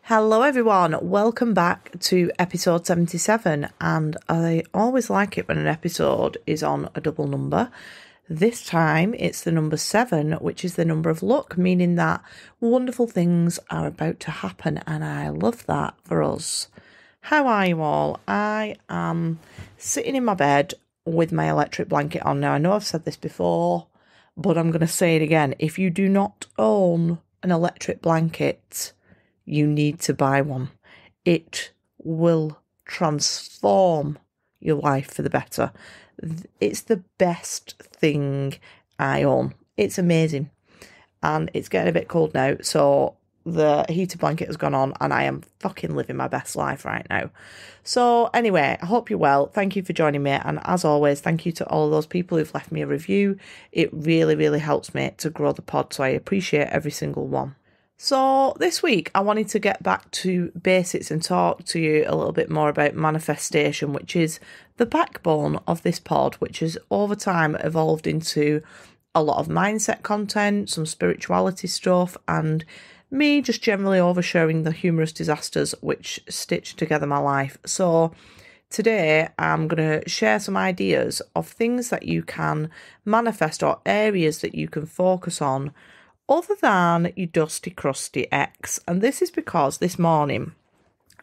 Hello everyone, welcome back to episode 77, and I always like it when an episode is on a double number. This time it's the number 7, which is the number of luck, meaning that wonderful things are about to happen, and I love that for us. How are you all? I am sitting in my bed with my electric blanket on. Now I know I've said this before, but I'm going to say it again. If you do not own an electric blanket, you need to buy one. It will transform your life for the better. It's the best thing I own. It's amazing. And it's getting a bit cold now, so the heated blanket has gone on and I am fucking living my best life right now. So anyway, I hope you're well. Thank you for joining me. And as always, thank you to all of those people who've left me a review. It really, really helps me to grow the pod, so I appreciate every single one. So this week I wanted to get back to basics and talk to you a little bit more about manifestation, which is the backbone of this pod, which has over time evolved into a lot of mindset content, some spirituality stuff, and me just generally oversharing the humorous disasters which stitch together my life. So today I'm going to share some ideas of things that you can manifest or areas that you can focus on other than your dusty, crusty ex. And this is because this morning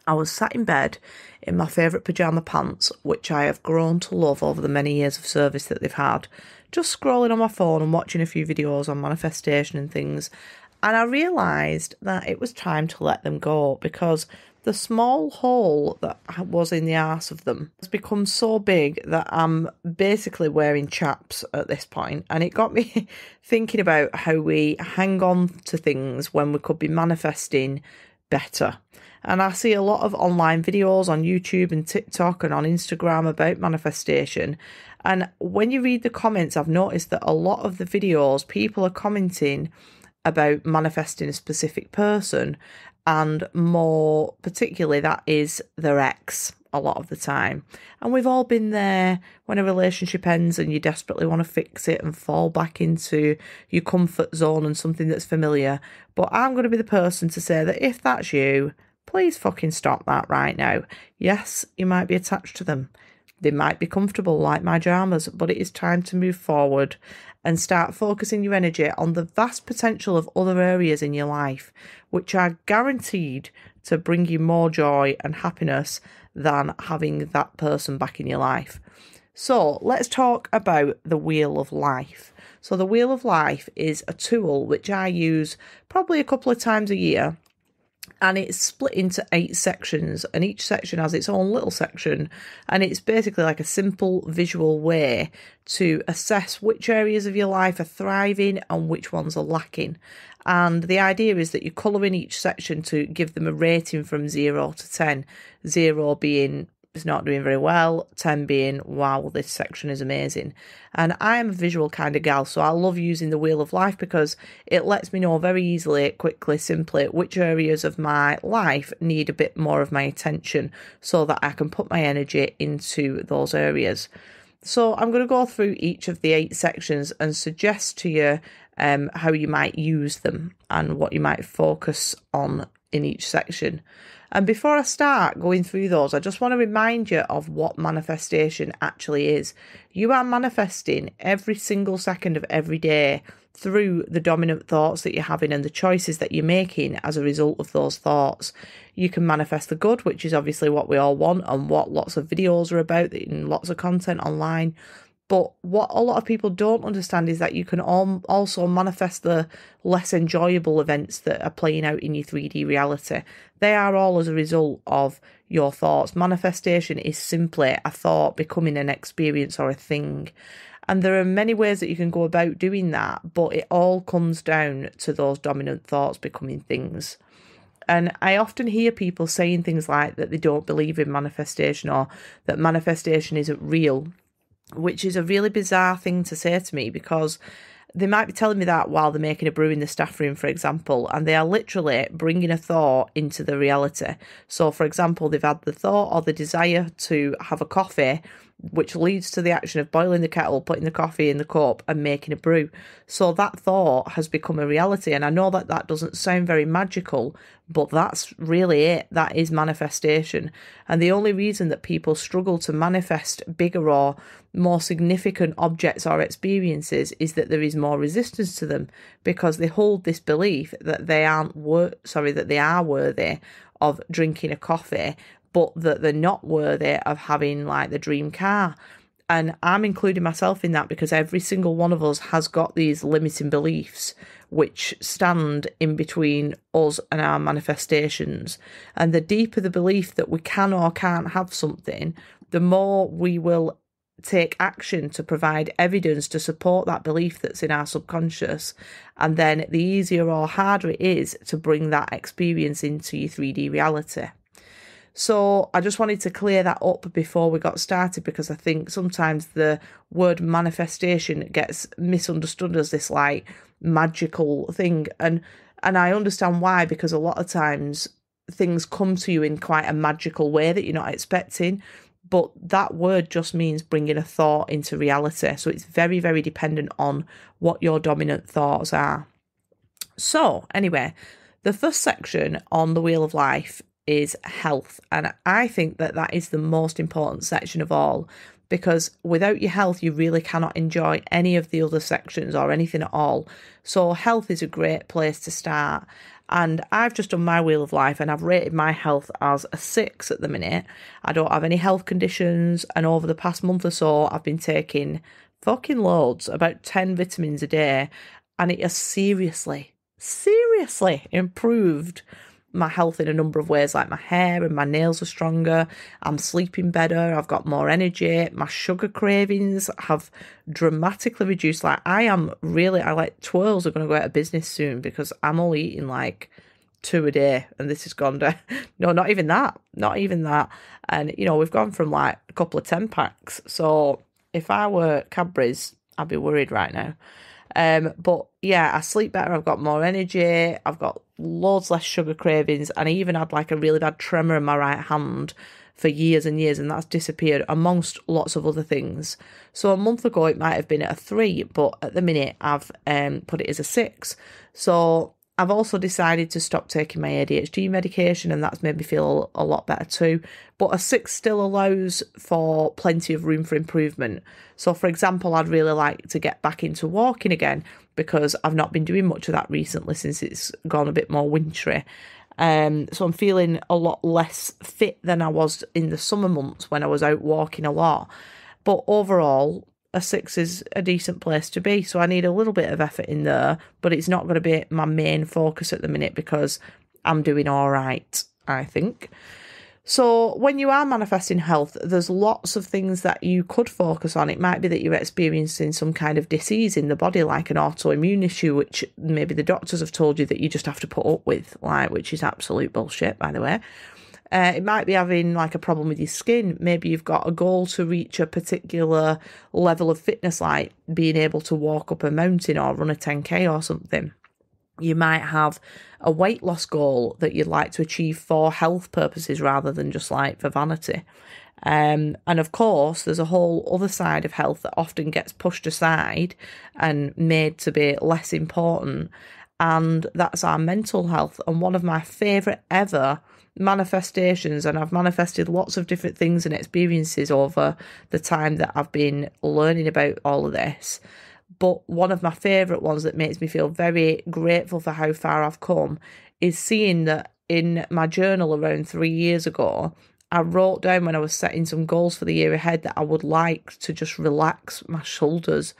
I was sat in bed in my favourite pyjama pants, which I have grown to love over the many years of service that they've had, just scrolling on my phone and watching a few videos on manifestation and things. And I realised that it was time to let them go, because the small hole that was in the arse of them has become so big that I'm basically wearing chaps at this point. And it got me thinking about how we hang on to things when we could be manifesting better. And I see a lot of online videos on YouTube and TikTok and on Instagram about manifestation. And when you read the comments, I've noticed that a lot of the videos, people are commenting about manifesting a specific person, and more particularly that is their ex a lot of the time. And we've all been there when a relationship ends and you desperately want to fix it and fall back into your comfort zone and something that's familiar. But I'm going to be the person to say that if that's you, please fucking stop that right now. Yes, you might be attached to them. They might be comfortable like my dramas, but it is time to move forward and start focusing your energy on the vast potential of other areas in your life, which are guaranteed to bring you more joy and happiness than having that person back in your life. So let's talk about the Wheel of Life. So the Wheel of Life is a tool which I use probably a couple of times a year. And it's split into 8 sections, and each section has its own little section, and it's basically like a simple visual way to assess which areas of your life are thriving and which ones are lacking. And the idea is that you colour in each section to give them a rating from 0 to 10, 0 being it's not doing very well, 10 being, wow, this section is amazing. And I am a visual kind of gal, so I love using the Wheel of Life because it lets me know very easily, quickly, simply which areas of my life need a bit more of my attention so that I can put my energy into those areas. So I'm going to go through each of the 8 sections and suggest to you how you might use them and what you might focus on in each section. And before I start going through those, I just want to remind you of what manifestation actually is. You are manifesting every single second of every day through the dominant thoughts that you're having and the choices that you're making as a result of those thoughts. You can manifest the good, which is obviously what we all want and what lots of videos are about and lots of content online. But what a lot of people don't understand is that you can also manifest the less enjoyable events that are playing out in your 3D reality. They are all as a result of your thoughts. Manifestation is simply a thought becoming an experience or a thing. And there are many ways that you can go about doing that, but it all comes down to those dominant thoughts becoming things. And I often hear people saying things like that they don't believe in manifestation or that manifestation isn't real, which is a really bizarre thing to say to me, because they might be telling me that while they're making a brew in the staff room, for example, and they are literally bringing a thought into the reality. So, for example, they've had the thought or the desire to have a coffee, which leads to the action of boiling the kettle, putting the coffee in the cup and making a brew. So that thought has become a reality. And I know that that doesn't sound very magical, but that's really it. That is manifestation. And the only reason that people struggle to manifest bigger or more significant objects or experiences is that there is more resistance to them, because they hold this belief that they are worthy of drinking a coffee, but that they're not worthy of having like the dream car. And I'm including myself in that, because every single one of us has got these limiting beliefs which stand in between us and our manifestations. And the deeper the belief that we can or can't have something, the more we will take action to provide evidence to support that belief that's in our subconscious. And then the easier or harder it is to bring that experience into your 3D reality. So I just wanted to clear that up before we got started, because I think sometimes the word manifestation gets misunderstood as this like magical thing. And I understand why, because a lot of times things come to you in quite a magical way that you're not expecting. But that word just means bringing a thought into reality. So it's very, very dependent on what your dominant thoughts are. So anyway, the first section on the Wheel of Life is health. And I think that that is the most important section of all, because without your health, you really cannot enjoy any of the other sections or anything at all. So health is a great place to start. And I've just done my Wheel of Life and I've rated my health as a 6 at the minute. I don't have any health conditions, and over the past month or so, I've been taking fucking loads, about 10 vitamins a day, and it has seriously improved my health in a number of ways. Like my hair and my nails are stronger, I'm sleeping better, I've got more energy, my sugar cravings have dramatically reduced. Like I like twirls are going to go out of business soon, because I'm only eating like 2 a day, and this has gone down. No, not even that. And you know, we've gone from like a couple of 10 packs. So if I were Cadbury's, I'd be worried right now. But yeah, I sleep better, I've got more energy, I've got loads less sugar cravings, and I even had like a really bad tremor in my right hand for years and years, and that's disappeared, amongst lots of other things. So a month ago it might have been at a 3, but at the minute I've put it as a 6. So I've also decided to stop taking my ADHD medication, and that's made me feel a lot better too. But a 6 still allows for plenty of room for improvement. So, for example, I'd really like to get back into walking again, because I've not been doing much of that recently since it's gone a bit more wintry. So I'm feeling a lot less fit than I was in the summer months when I was out walking a lot. But overall, a 6 is a decent place to be. So I need a little bit of effort in there, but it's not going to be my main focus at the minute, because I'm doing all right, I think. So when you are manifesting health, there's lots of things that you could focus on. It might be that you're experiencing some kind of disease in the body, like an autoimmune issue, which maybe the doctors have told you that you just have to put up with, like, which is absolute bullshit, by the way. It might be having like a problem with your skin. Maybe you've got a goal to reach a particular level of fitness, like being able to walk up a mountain or run a 10K or something. You might have a weight loss goal that you'd like to achieve for health purposes rather than just like for vanity. And of course, there's a whole other side of health that often gets pushed aside and made to be less important. And that's our mental health. And one of my favourite ever manifestations, and I've manifested lots of different things and experiences over the time that I've been learning about all of this, but one of my favourite ones that makes me feel very grateful for how far I've come is seeing that in my journal around 3 years ago, I wrote down when I was setting some goals for the year ahead that I would like to just relax my shoulders,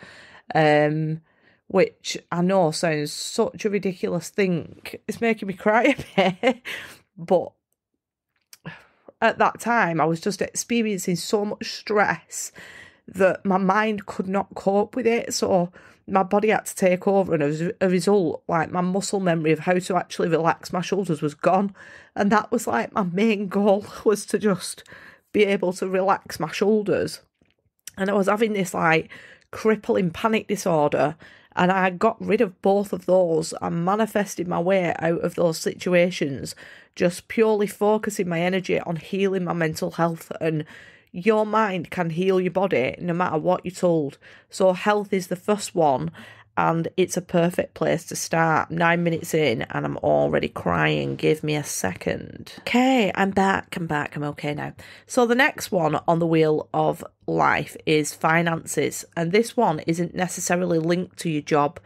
which I know sounds such a ridiculous thing. It's making me cry a bit, but at that time I was just experiencing so much stress that my mind could not cope with it, so my body had to take over, and as a result, like, my muscle memory of how to actually relax my shoulders was gone, and that was like my main goal, was to just be able to relax my shoulders. And I was having this like crippling panic disorder, and I got rid of both of those. I manifested my way out of those situations, just purely focusing my energy on healing my mental health. And Your mind can heal your body no matter what you're told. So health is the first one, and it's a perfect place to start. 9 minutes in and I'm already crying. Give me a second. Okay, I'm back. I'm okay now. So the next one on the wheel of life is finances. And this one isn't necessarily linked to your job.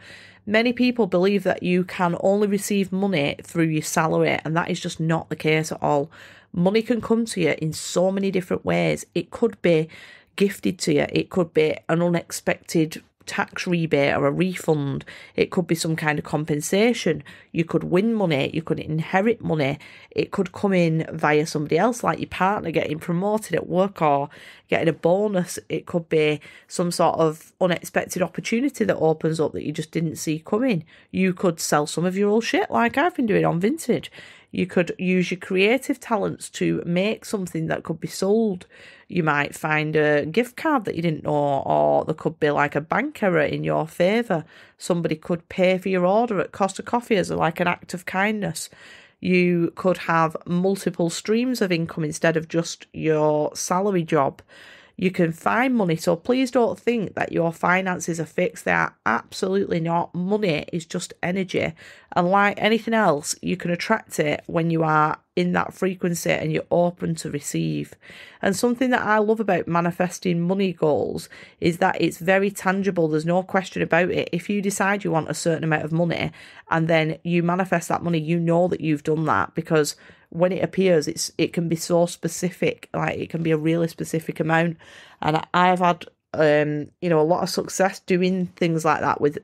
Many people believe that you can only receive money through your salary, and that is just not the case at all. Money can come to you in so many different ways. It could be gifted to you. It could be an unexpected tax rebate or a refund. It could be some kind of compensation. You could win money. You could inherit money. It could come in via somebody else, like your partner getting promoted at work or getting a bonus. It could be some sort of unexpected opportunity that opens up that you just didn't see coming. You could sell some of your old shit like I've been doing on Vinted. You could use your creative talents to make something that could be sold. You might find a gift card that you didn't know, or there could be like a bank error in your favour. Somebody could pay for your order at Costa Coffee as like an act of kindness. You could have multiple streams of income instead of just your salary job. You can find money. So please don't think that your finances are fixed. They are absolutely not. Money is just energy. And like anything else, you can attract it when you are in that frequency and you're open to receive. And something that I love about manifesting money goals is that it's very tangible. There's no question about it. If you decide you want a certain amount of money and then you manifest that money, you know that you've done that, because when it appears, it can be so specific. Like, it can be a really specific amount. And I've had a lot of success doing things like that with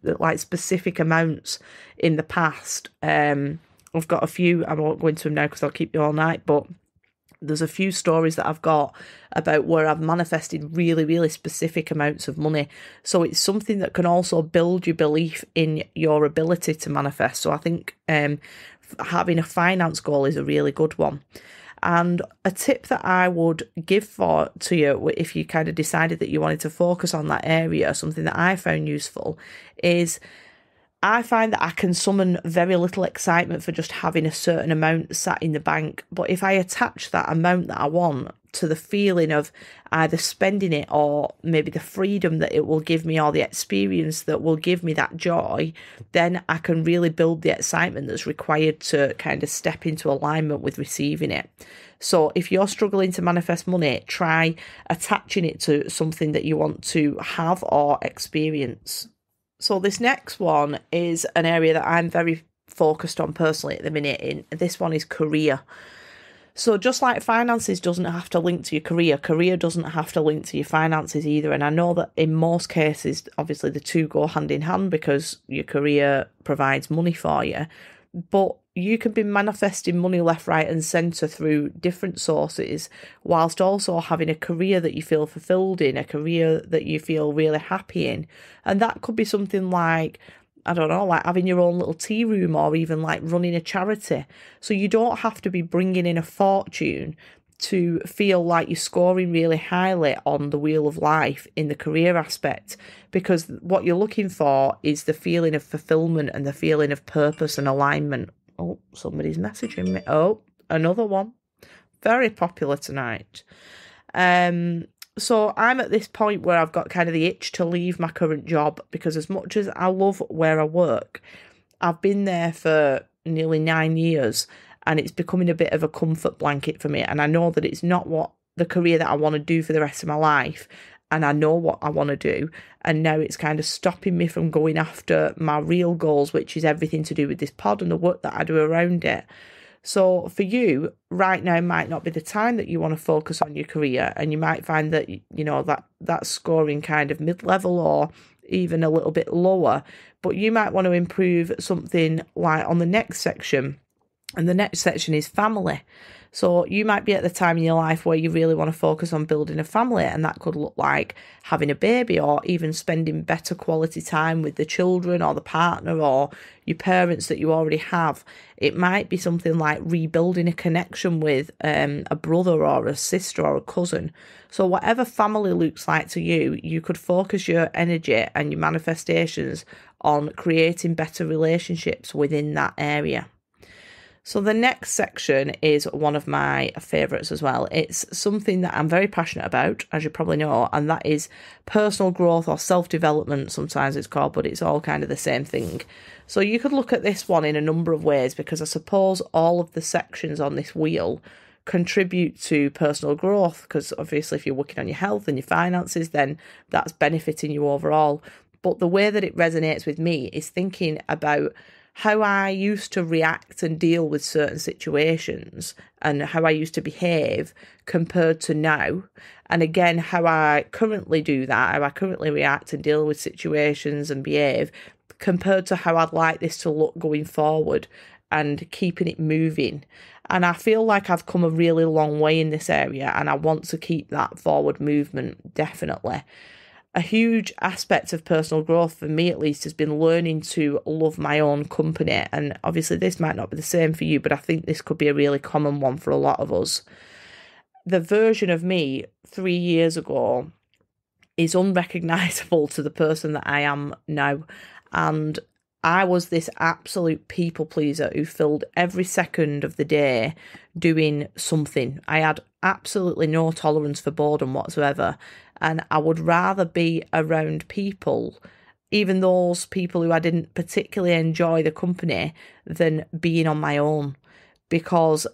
like specific amounts in the past. I've got a few. I won't go into them now because I'll keep you all night, but there's a few stories that I've got about where I've manifested really, really specific amounts of money. So it's something that can also build your belief in your ability to manifest. So I think having a finance goal is a really good one. And a tip that I would give to you if you kind of decided that you wanted to focus on that area, something that I found useful, is I find that I can summon very little excitement for just having a certain amount sat in the bank. But if I attach that amount that I want to the feeling of either spending it or maybe the freedom that it will give me or the experience that will give me that joy, then I can really build the excitement that's required to kind of step into alignment with receiving it. So if you're struggling to manifest money, try attaching it to something that you want to have or experience. So this next one is an area that I'm very focused on personally at the minute. This one is career. So just like finances doesn't have to link to your career doesn't have to link to your finances either. And I know that in most cases, obviously the two go hand in hand because your career provides money for you. But you can be manifesting money left, right and centre through different sources, whilst also having a career that you feel fulfilled in, a career that you feel really happy in. And that could be something like, I don't know, like having your own little tea room or even like running a charity. So you don't have to be bringing in a fortune to feel like you're scoring really highly on the wheel of life in the career aspect, because what you're looking for is the feeling of fulfillment and the feeling of purpose and alignment. Oh, somebody's messaging me. Oh, another one. Very popular tonight. So I'm at this point where I've got kind of the itch to leave my current job, because as much as I love where I work, I've been there for nearly 9 years and it's becoming a bit of a comfort blanket for me. And I know that it's not what the career that I want to do for the rest of my life. And I know what I want to do. And now it's kind of stopping me from going after my real goals, which is everything to do with this pod and the work that I do around it. So for you, right now might not be the time that you want to focus on your career, and you might find that, you know, that's scoring kind of mid-level or even a little bit lower, but you might want to improve something like on the next section, and the next section is family. So you might be at the time in your life where you really want to focus on building a family, and that could look like having a baby or even spending better quality time with the children or the partner or your parents that you already have. It might be something like rebuilding a connection with a brother or a sister or a cousin. So whatever family looks like to you, you could focus your energy and your manifestations on creating better relationships within that area. So the next section is one of my favourites as well. It's something that I'm very passionate about, as you probably know, and that is personal growth or self-development, sometimes it's called, but it's all kind of the same thing. So you could look at this one in a number of ways, because I suppose all of the sections on this wheel contribute to personal growth, because obviously if you're working on your health and your finances, then that's benefiting you overall. But the way that it resonates with me is thinking about how I used to react and deal with certain situations and how I used to behave compared to now. And again, how I currently do that, how I currently react and deal with situations and behave compared to how I'd like this to look going forward and keeping it moving. And I feel like I've come a really long way in this area, and I want to keep that forward movement, definitely. A huge aspect of personal growth, for me at least, has been learning to love my own company. And obviously this might not be the same for you, but I think this could be a really common one for a lot of us. The version of me 3 years ago is unrecognisable to the person that I am now. And I was this absolute people pleaser who filled every second of the day doing something. I had absolutely no tolerance for boredom whatsoever. And I would rather be around people, even those people who I didn't particularly enjoy the company, than being on my own, because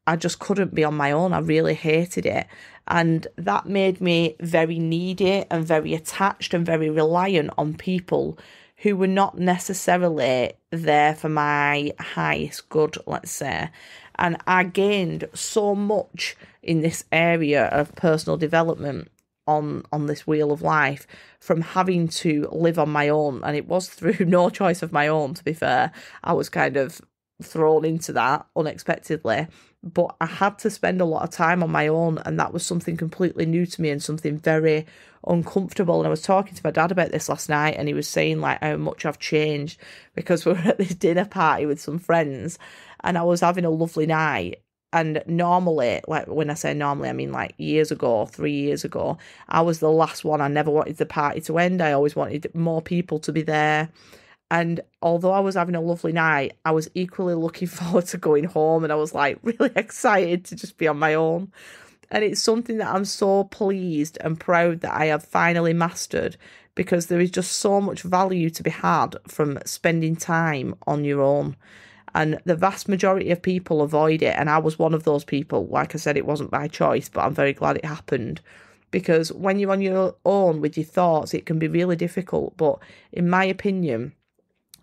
I just couldn't be on my own. I really hated it. And that made me very needy and very attached and very reliant on people who were not necessarily there for my highest good, let's say. And I gained so much in this area of personal development on this wheel of life from having to live on my own. And it was through no choice of my own, to be fair. I was kind of thrown into that unexpectedly, but I had to spend a lot of time on my own, and that was something completely new to me and something very uncomfortable. And I was talking to my dad about this last night, and he was saying like how much I've changed, because we were at this dinner party with some friends and I was having a lovely night. And normally, like when I say normally, I mean like years ago, 3 years ago, I was the last one. I never wanted the party to end. I always wanted more people to be there. And although I was having a lovely night, I was equally looking forward to going home, and I was like really excited to just be on my own. And it's something that I'm so pleased and proud that I have finally mastered, because there is just so much value to be had from spending time on your own. And the vast majority of people avoid it. And I was one of those people. Like I said, it wasn't by choice, but I'm very glad it happened. Because when you're on your own with your thoughts, it can be really difficult. But in my opinion,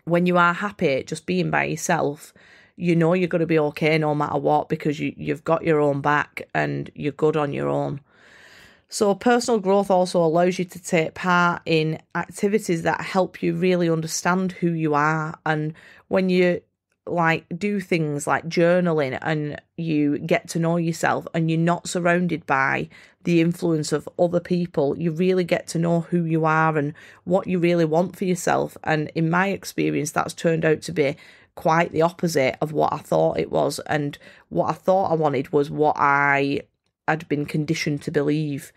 when you are happy just being by yourself, you know you're going to be okay no matter what, because you've got your own back and you're good on your own. So personal growth also allows you to take part in activities that help you really understand who you are. And when you like do things like journaling and you get to know yourself and you're not surrounded by the influence of other people, you really get to know who you are and what you really want for yourself. And in my experience, that's turned out to be quite the opposite of what I thought it was. And what I thought I wanted was what I had been conditioned to believe.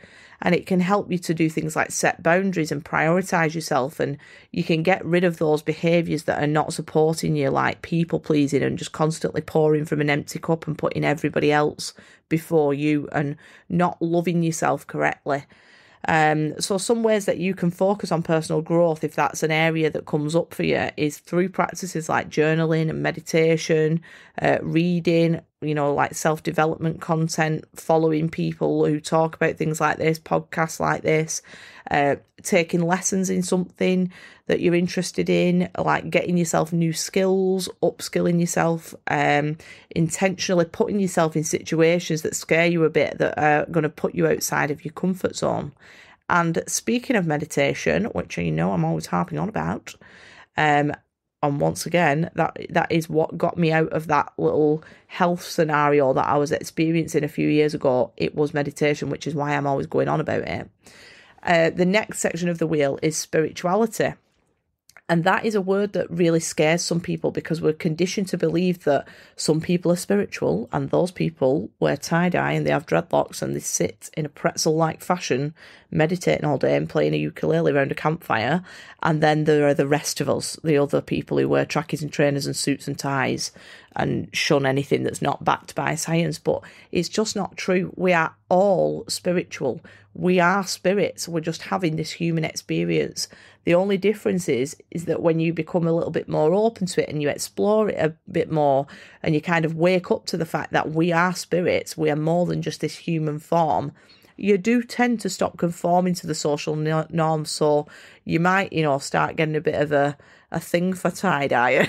And it can help you to do things like set boundaries and prioritise yourself, and you can get rid of those behaviours that are not supporting you, like people pleasing and just constantly pouring from an empty cup and putting everybody else before you and not loving yourself correctly. So some ways that you can focus on personal growth, if that's an area that comes up for you, is through practices like journaling and meditation, reading, like self-development content, following people who talk about things like this, podcasts like this, taking lessons in something that you're interested in, like getting yourself new skills, upskilling yourself, intentionally putting yourself in situations that scare you a bit, that are going to put you outside of your comfort zone. And speaking of meditation, which I'm always harping on about, and once again, that is what got me out of that little health scenario that I was experiencing a few years ago. It was meditation, which is why I'm always going on about it. The next section of the wheel is spirituality. And that is a word that really scares some people, because we're conditioned to believe that some people are spiritual, and those people wear tie-dye and they have dreadlocks and they sit in a pretzel-like fashion, meditating all day and playing a ukulele around a campfire. And then there are the rest of us, the other people who wear trackies and trainers and suits and ties and shun anything that's not backed by science, but it's just not true. We are all spiritual. We are spirits. We're just having this human experience. The only difference is that when you become a little bit more open to it and you explore it a bit more and you kind of wake up to the fact that we are spirits, we are more than just this human form, you do tend to stop conforming to the social norms. So you might, start getting a bit of a thing for tie-dye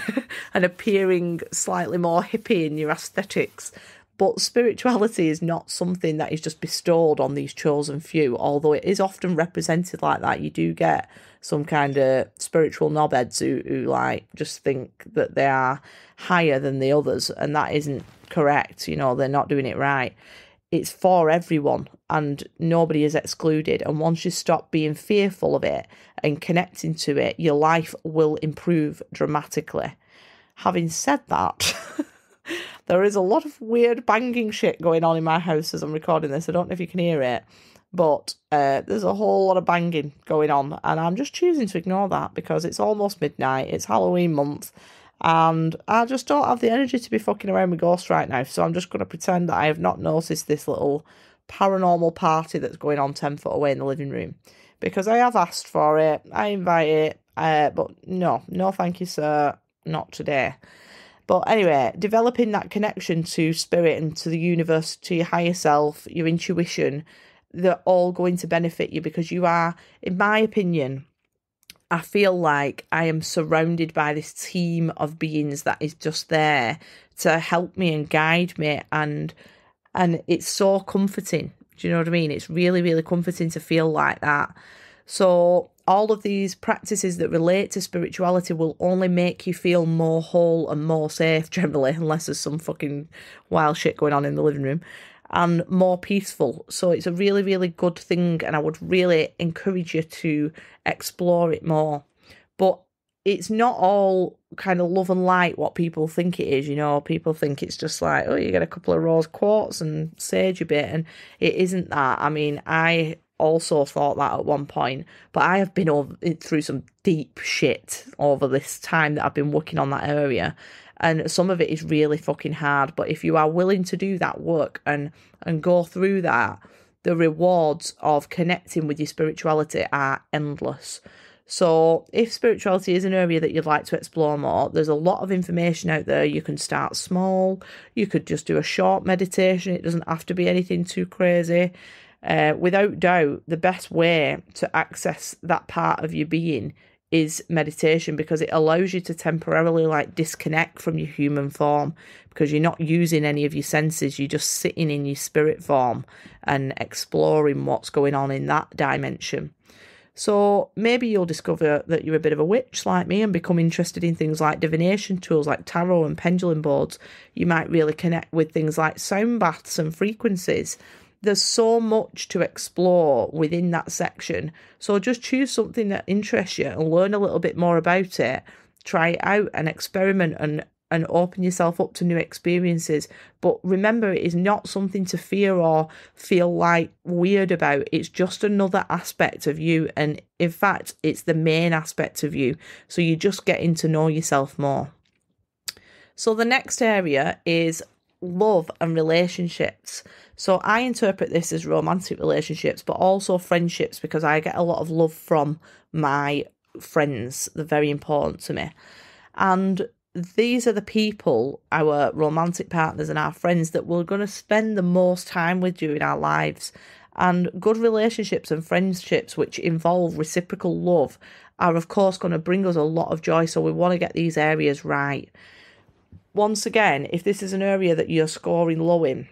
and appearing slightly more hippie in your aesthetics. But spirituality is not something that is just bestowed on these chosen few, although it is often represented like that. You do get some kind of spiritual knobheads who like just think that they are higher than the others, and that isn't correct. They're not doing it right. It's for everyone and nobody is excluded. And once you stop being fearful of it and connecting to it, your life will improve dramatically. Having said that, there is a lot of weird banging shit going on in my house as I'm recording this. I don't know if you can hear it, but there's a whole lot of banging going on. And I'm just choosing to ignore that because it's almost midnight. It's Halloween month. And I just don't have the energy to be fucking around with ghosts right now. So I'm just going to pretend that I have not noticed this little paranormal party that's going on 10 foot away in the living room. Because I have asked for it. I invite it. But no thank you, sir. Not today. But anyway, developing that connection to spirit and to the universe, to your higher self, your intuition, they're all going to benefit you because you are, in my opinion, I feel like I am surrounded by this team of beings that is just there to help me and guide me, and it's so comforting. Do you know what I mean? It's really, really comforting to feel like that. So all of these practices that relate to spirituality will only make you feel more whole and more safe generally, unless there's some fucking wild shit going on in the living room, and more peaceful. So it's a really, really good thing, and I would really encourage you to explore it more. But it's not all kind of love and light what people think it is. People think it's just like, oh, you get a couple of rose quartz and sage a bit, and it isn't that. I mean, I also thought that at one point, but I have been through some deep shit over this time that I've been working on that area. And some of it is really fucking hard. But if you are willing to do that work and go through that, the rewards of connecting with your spirituality are endless. So if spirituality is an area that you'd like to explore more, there's a lot of information out there. You can start small. You could just do a short meditation. It doesn't have to be anything too crazy. Without doubt, the best way to access that part of your being is meditation, because it allows you to temporarily disconnect from your human form, because you're not using any of your senses. You're just sitting in your spirit form and exploring what's going on in that dimension. So maybe you'll discover that you're a bit of a witch like me and become interested in things like divination tools like tarot and pendulum boards. You might really connect with things like sound baths and frequencies. There's so much to explore within that section. So just choose something that interests you and learn a little bit more about it. Try it out and experiment and open yourself up to new experiences. But remember, it is not something to fear or feel weird about. It's just another aspect of you. And in fact, it's the main aspect of you. So you're just getting to know yourself more. So the next area is love and relationships. So I interpret this as romantic relationships, but also friendships, because I get a lot of love from my friends. They're very important to me. And these are the people, our romantic partners and our friends, that we're going to spend the most time with during our lives. And good relationships and friendships which involve reciprocal love are, of course, going to bring us a lot of joy. So we want to get these areas right. Once again, if this is an area that you're scoring low in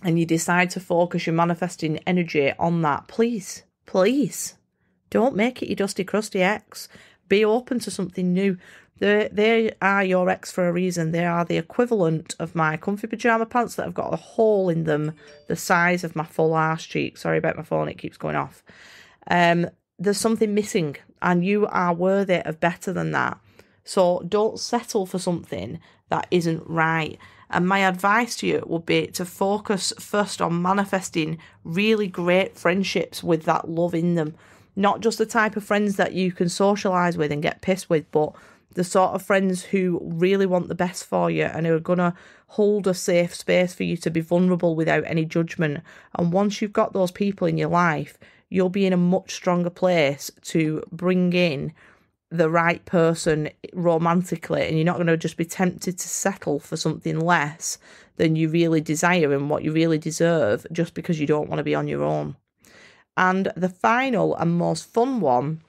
and you decide to focus your manifesting energy on that, please don't make it your dusty, crusty ex. Be open to something new. They are your ex for a reason. They are the equivalent of my comfy pyjama pants that have got a hole in them the size of my full arse cheek. Sorry about my phone, it keeps going off. There's something missing, and you are worthy of better than that. So don't settle for something that isn't right. And my advice to you would be to focus first on manifesting really great friendships with that love in them. Not just the type of friends that you can socialise with and get pissed with, but the sort of friends who really want the best for you and who are going to hold a safe space for you to be vulnerable without any judgment. And once you've got those people in your life, you'll be in a much stronger place to bring in the right person romantically, and you're not going to just be tempted to settle for something less than you really desire and what you really deserve just because you don't want to be on your own. And the final and most fun one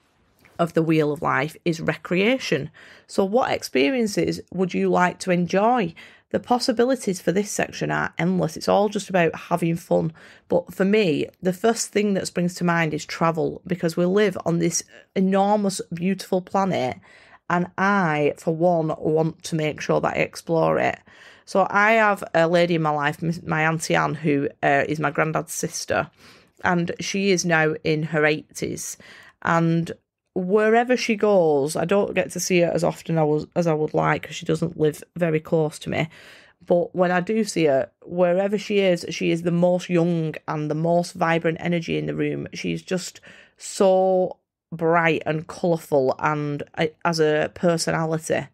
of the Wheel of Life is recreation. So what experiences would you like to enjoy? The possibilities for this section are endless. It's all just about having fun. But for me, the first thing that springs to mind is travel, because we live on this enormous, beautiful planet, and I, for one, want to make sure that I explore it. So I have a lady in my life, my Auntie Anne, who is my granddad's sister, and she is now in her 80s. And wherever she goes, I don't get to see her as often as I would like, because she doesn't live very close to me. But when I do see her, wherever she is the most young and the most vibrant energy in the room. She's just so bright and colourful and as a personality.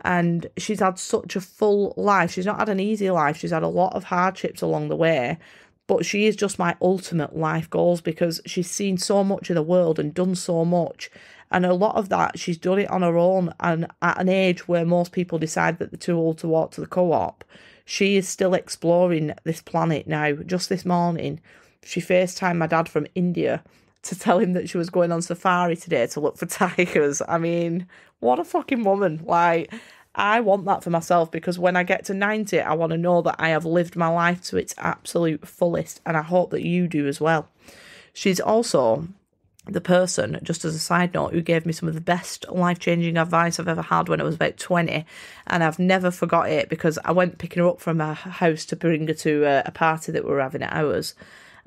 And she's had such a full life. She's not had an easy life. She's had a lot of hardships along the way. But she is just my ultimate life goals, because she's seen so much of the world and done so much. And a lot of that, she's done it on her own. And at an age where most people decide that they're too old to walk to the co-op, she is still exploring this planet now. Just this morning, she FaceTimed my dad from India to tell him that she was going on safari today to look for tigers. I mean, what a fucking woman. Like, I want that for myself, because when I get to 90, I want to know that I have lived my life to its absolute fullest, and I hope that you do as well. She's also the person, just as a side note, who gave me some of the best life-changing advice I've ever had when I was about 20, and I've never forgot it, because I went picking her up from her house to bring her to a party that we were having at ours.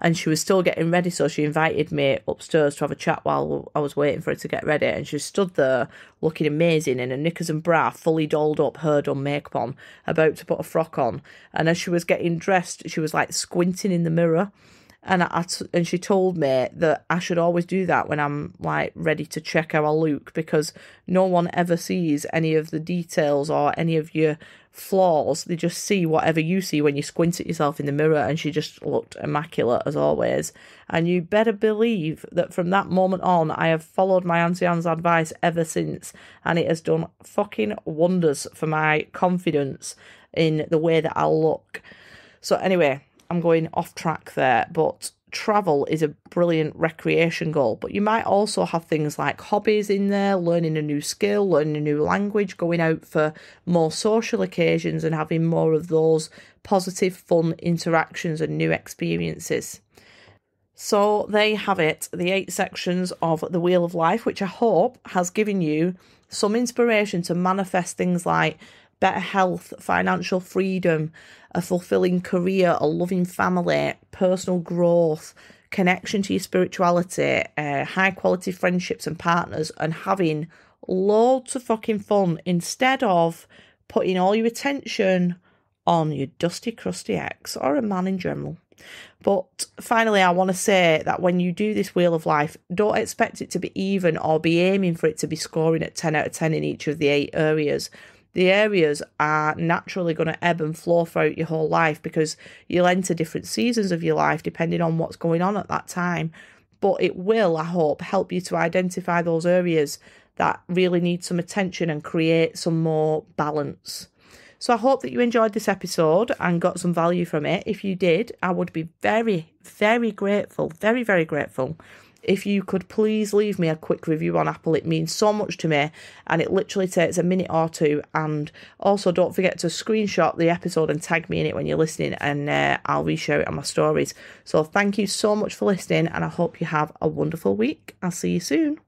And she was still getting ready, so she invited me upstairs to have a chat while I was waiting for her to get ready. And she stood there looking amazing in her knickers and bra, fully dolled up, hair done, makeup on, about to put a frock on. And as she was getting dressed, she was like squinting in the mirror. And she told me that I should always do that when I'm like ready to check how I look, because no one ever sees any of the details or any of your flaws. They just see whatever you see when you squint at yourself in the mirror. And she just looked immaculate as always. And you better believe that from that moment on, I have followed my Auntie Anne's advice ever since, and it has done fucking wonders for my confidence in the way that I look. So anyway, I'm going off track there, but travel is a brilliant recreation goal. But you might also have things like hobbies in there, learning a new skill, learning a new language, going out for more social occasions and having more of those positive, fun interactions and new experiences. So there you have it, the 8 sections of the Wheel of Life, which I hope has given you some inspiration to manifest things like better health, financial freedom, a fulfilling career, a loving family, personal growth, connection to your spirituality, high quality friendships and partners, and having loads of fucking fun instead of putting all your attention on your dusty, crusty ex or a man in general. But finally, I want to say that when you do this Wheel of Life, don't expect it to be even or be aiming for it to be scoring at 10 out of 10 in each of the 8 areas. The areas are naturally going to ebb and flow throughout your whole life, because you'll enter different seasons of your life depending on what's going on at that time. But it will, I hope, help you to identify those areas that really need some attention and create some more balance. So I hope that you enjoyed this episode and got some value from it. If you did, I would be very, very grateful, very, very grateful if you could please leave me a quick review on Apple. It means so much to me, and it literally takes a minute or two. And also don't forget to screenshot the episode and tag me in it when you're listening, and I'll reshare it on my stories. So thank you so much for listening, and I hope you have a wonderful week. I'll see you soon.